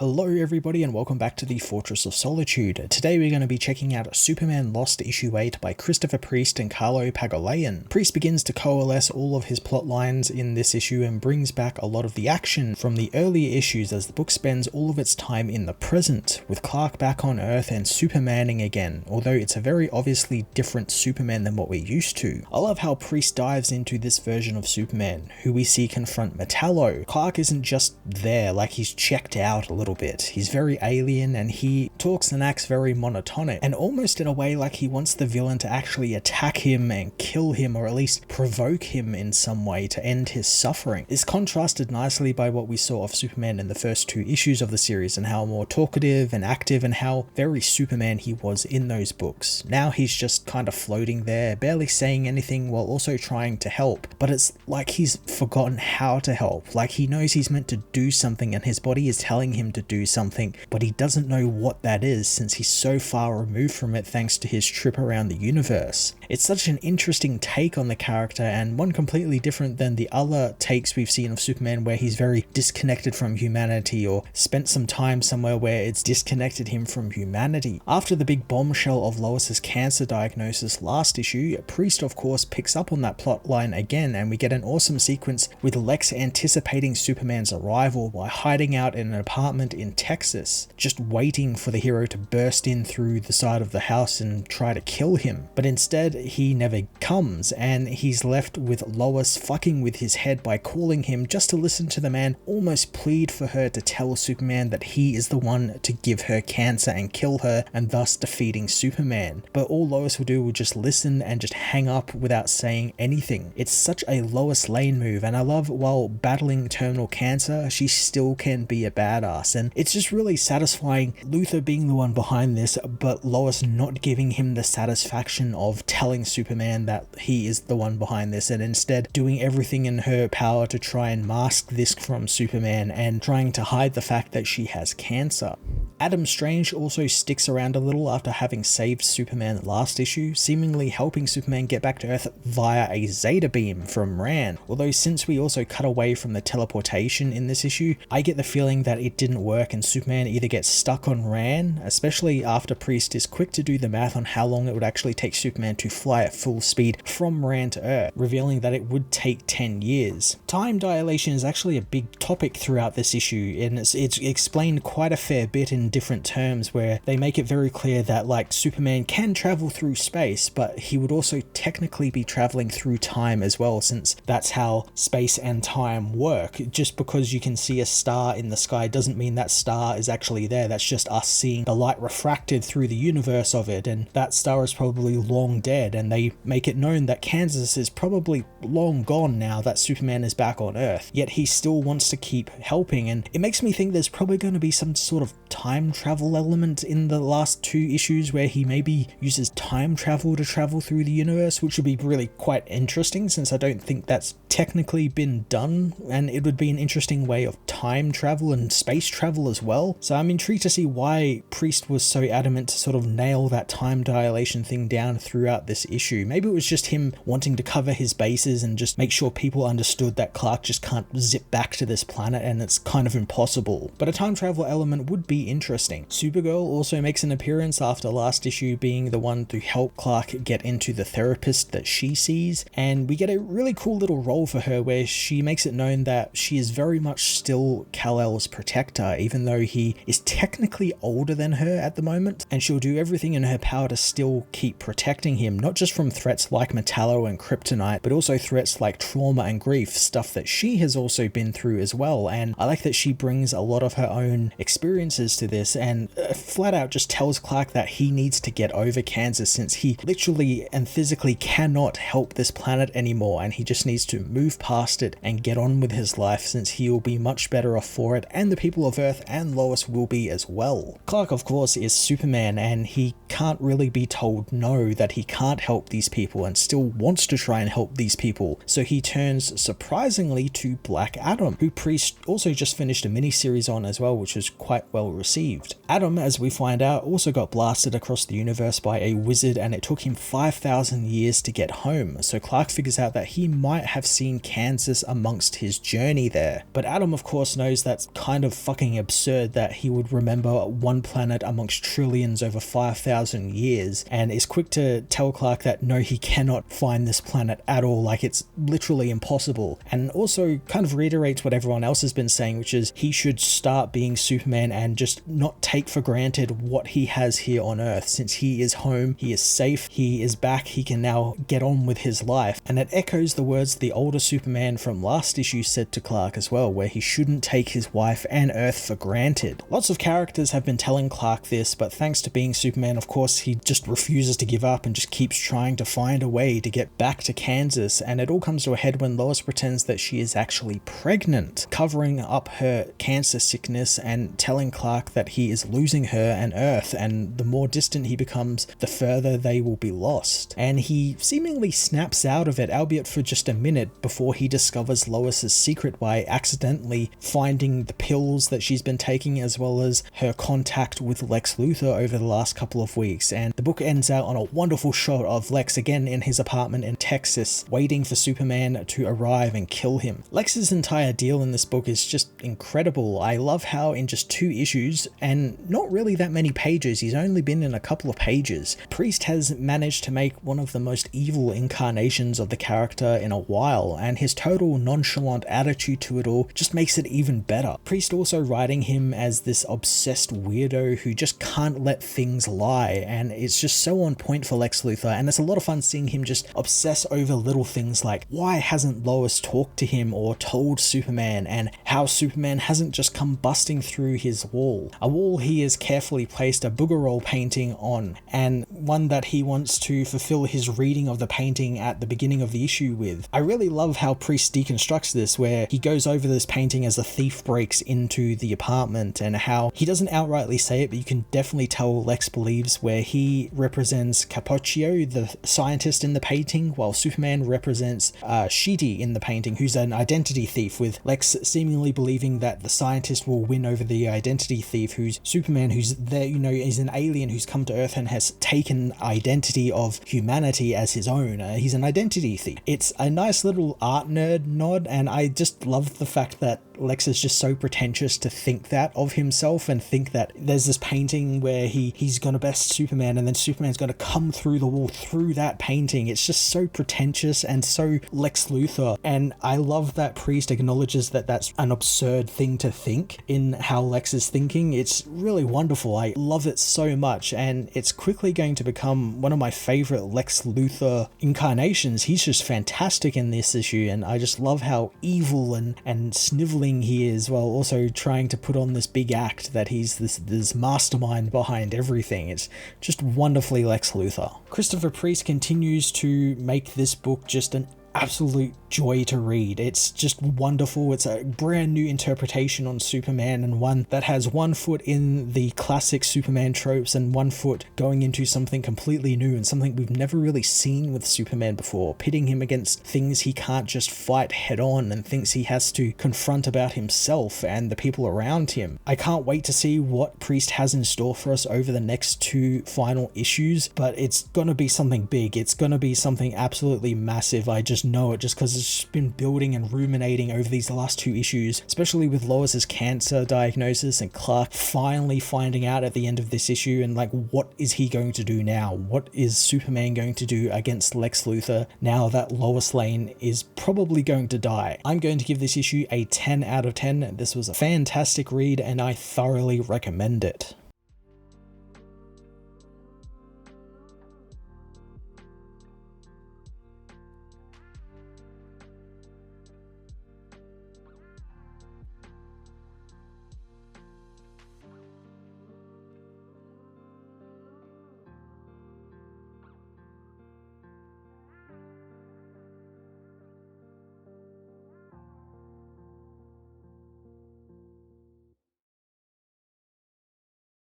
Hello everybody and welcome back to the Fortress of Solitude. Today we're going to be checking out Superman Lost issue 8 by Christopher Priest and Carlo Pagulayan. Priest begins to coalesce all of his plot lines in this issue and brings back a lot of the action from the earlier issues as the book spends all of its time in the present, with Clark back on Earth and Supermaning again, although it's a very obviously different Superman than what we're used to. I love how Priest dives into this version of Superman, who we see confront Metallo. Clark isn't just there, like he's checked out a little bit. He's very alien and he talks and acts very monotonic, and almost in a way like he wants the villain to actually attack him and kill him, or at least provoke him in some way to end his suffering. It's contrasted nicely by what we saw of Superman in the first two issues of the series and how more talkative and active and how very Superman he was in those books. Now he's just kind of floating there, barely saying anything while also trying to help, but it's like he's forgotten how to help. Like he knows he's meant to do something and his body is telling him to do something, but he doesn't know what that is since he's so far removed from it thanks to his trip around the universe. It's such an interesting take on the character, and one completely different than the other takes we've seen of Superman where he's very disconnected from humanity or spent some time somewhere where it's disconnected him from humanity. After the big bombshell of Lois's cancer diagnosis last issue, Priest of course picks up on that plot line again, and we get an awesome sequence with Lex anticipating Superman's arrival by hiding out in an apartment in Texas, just waiting for the hero to burst in through the side of the house and try to kill him. But instead, he never comes, and he's left with Lois fucking with his head by calling him just to listen to the man almost plead for her to tell Superman that he is the one to give her cancer and kill her, and thus defeating Superman. But all Lois will do will just listen and just hang up without saying anything. It's such a Lois Lane move, and I love while battling terminal cancer, she still can be a badass, and it's just really satisfying Luthor being the one behind this, but Lois not giving him the satisfaction of telling Superman that he is the one behind this, and instead doing everything in her power to try and mask this from Superman and trying to hide the fact that she has cancer. Adam Strange also sticks around a little after having saved Superman last issue, seemingly helping Superman get back to Earth via a Zeta beam from Ran. Although since we also cut away from the teleportation in this issue, I get the feeling that it didn't work and Superman either gets stuck on Ran, especially after Priest is quick to do the math on how long it would actually take Superman to fly at full speed from Ran to Earth, revealing that it would take 10 years. Time dilation is actually a big topic throughout this issue, and it's explained quite a fair bit in different terms where they make it very clear that like Superman can travel through space, but he would also technically be traveling through time as well, since that's how space and time work. Just because you can see a star in the sky doesn't mean that star is actually there. That's just us seeing the light refracted through the universe of it, and that star is probably long dead, and they make it known that Kansas is probably long gone now that Superman is back on Earth, yet he still wants to keep helping. And it makes me think there's probably going to be some sort of time travel element in the last two issues where he maybe uses time travel to travel through the universe, which would be really quite interesting since I don't think that's technically been done, and it would be an interesting way of time travel and space travel as well. So I'm intrigued to see why Priest was so adamant to sort of nail that time dilation thing down throughout this issue. Maybe it was just him wanting to cover his bases and just make sure people understood that Clark just can't zip back to this planet and it's kind of impossible. But a time travel element would be interesting. Supergirl also makes an appearance after last issue being the one to help Clark get into the therapist that she sees, and we get a really cool little role for her where she makes it known that she is very much still Kal-El's protector, even though he is technically older than her at the moment, and she'll do everything in her power to still keep protecting him, not just from threats like Metallo and Kryptonite, but also threats like trauma and grief, stuff that she has also been through as well. And I like that she brings a lot of her own experiences to this and flat out just tells Clark that he needs to get over Kansas since he literally and physically cannot help this planet anymore, and he just needs to move past it and get on with his life since he will be much better off for it, and the people of Earth and Lois will be as well. Clark of course is Superman, and he can't really be told no that he can't help these people and still wants to try and help these people, so he turns surprisingly to Black Adam, who Priest also just finished a mini-series on as well, which was quite well received. received. Adam, as we find out, also got blasted across the universe by a wizard, and it took him 5,000 years to get home, so Clark figures out that he might have seen Kansas amongst his journey there. But Adam of course knows that's kind of fucking absurd that he would remember one planet amongst trillions over 5,000 years, and is quick to tell Clark that no, he cannot find this planet at all, like it's literally impossible, and also kind of reiterates what everyone else has been saying, which is he should start being Superman and just not take for granted what he has here on Earth. Since he is home, he is safe, he is back, he can now get on with his life. And it echoes the words the older Superman from last issue said to Clark as well, where he shouldn't take his wife and Earth for granted. Lots of characters have been telling Clark this, but thanks to being Superman, of course, he just refuses to give up and just keeps trying to find a way to get back to Kansas. And it all comes to a head when Lois pretends that she is actually pregnant, covering up her cancer sickness and telling Clark that he is losing her and Earth, and the more distant he becomes, the further they will be lost. And he seemingly snaps out of it, albeit for just a minute, before he discovers Lois's secret by accidentally finding the pills that she's been taking, as well as her contact with Lex Luthor over the last couple of weeks. And the book ends out on a wonderful shot of Lex again in his apartment in Texas, waiting for Superman to arrive and kill him. Lex's entire deal in this book is just incredible. I love how in just 2 issues, and not really that many pages, he's only been in a couple of pages, Priest has managed to make one of the most evil incarnations of the character in a while, and his total nonchalant attitude to it all just makes it even better. Priest also writing him as this obsessed weirdo who just can't let things lie, and it's just so on point for Lex Luthor, and it's a lot of fun seeing him just obsess over little things like why hasn't Lois talked to him or told Superman, and how Superman hasn't just come busting through his wall. A wall he has carefully placed a boogerol painting on, and one that he wants to fulfill his reading of the painting at the beginning of the issue with. I really love how Priest deconstructs this, where he goes over this painting as a thief breaks into the apartment, and how he doesn't outrightly say it, but you can definitely tell Lex believes, where he represents Capocchio, the scientist in the painting, while Superman represents Sheedy in the painting, who's an identity thief, with Lex seemingly believing that the scientist will win over the identity thief, who's Superman, who's there, you know, is an alien who's come to Earth and has taken identity of humanity as his own. He's an identity thief. It's a nice little art nerd nod, and I just love the fact that Lex is just so pretentious to think that of himself, and think that there's this painting where he's gonna best Superman, and then Superman's gonna come through the wall through that painting. It's just so pretentious and so Lex Luthor, and I love that Priest acknowledges that that's an absurd thing to think in how Lex is thinking. It's really wonderful. I love it so much, and it's quickly going to become one of my favorite Lex Luthor incarnations. He's just fantastic in this issue, and I just love how evil and sniveling he is, while also trying to put on this big act that he's this mastermind behind everything. It's just wonderfully Lex Luthor. Christopher Priest continues to make this book just an absolute joy to read. It's just wonderful. It's a brand new interpretation on Superman, and one that has one foot in the classic Superman tropes and one foot going into something completely new and something we've never really seen with Superman before, pitting him against things he can't just fight head on and things he has to confront about himself and the people around him. I can't wait to see what Priest has in store for us over the next 2 final issues, but it's gonna be something big. It's gonna be something absolutely massive. I just know it, just because it's been building and ruminating over these last 2 issues, especially with Lois's cancer diagnosis and Clark finally finding out at the end of this issue, and like, what is he going to do now? What is Superman going to do against Lex Luthor now that Lois Lane is probably going to die? I'm going to give this issue a 10 out of 10. This was a fantastic read, and I thoroughly recommend it.